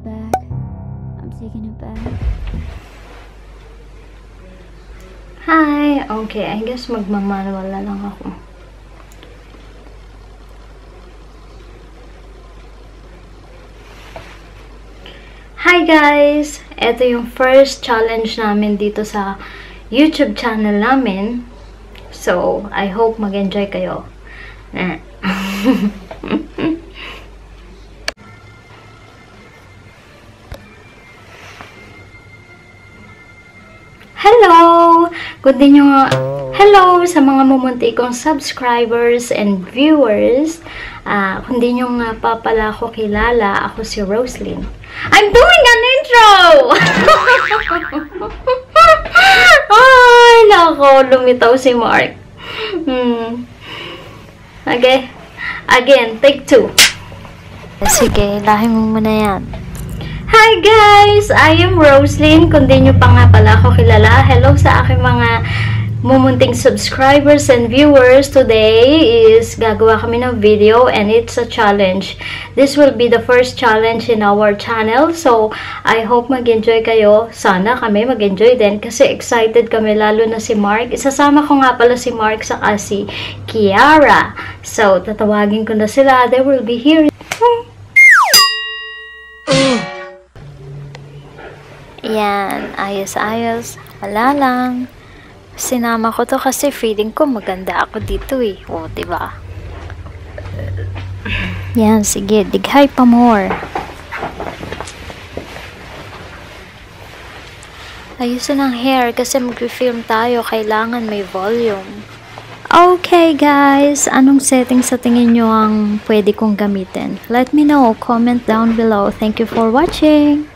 back. I'm taking it back. Hi! Okay, I guess magmamanual na lang ako. Hi guys! Ito yung first challenge namin dito sa YouTube channel namin. So, I hope mag-enjoy kayo. Hello! Hello sa mga mumunti kong subscribers and viewers. Kung di nyo nga pa pala ako kilala, ako si Roslyn. I'm doing an intro! Ay, nako, lumitaw si Mark. Okay. Again, take 2. Sige, lahin mo muna yan. Hi guys! I am Roslyn. Kung di nyo pa nga pala ako kilala, hello sa aking mga mumunting subscribers and viewers. Today is gagawa kami ng video and it's a challenge. This will be the first challenge in our channel. So, I hope mag-enjoy kayo. Sana kami mag-enjoy din kasi excited kami, lalo na si Mark. Isasama ko nga pala si Mark saka si Kiara. So, tatawagin ko na sila. They will be here. Yan, ayos-ayos. Wala lang. Sinama ko to kasi feeling ko maganda ako dito eh. O, diba? Yan, sige. Dighay pa more. Ayusin ang hair kasi mag-film tayo. Kailangan may volume. Okay guys, anong setting sa tingin nyo ang pwede kong gamitin? Let me know. Comment down below. Thank you for watching.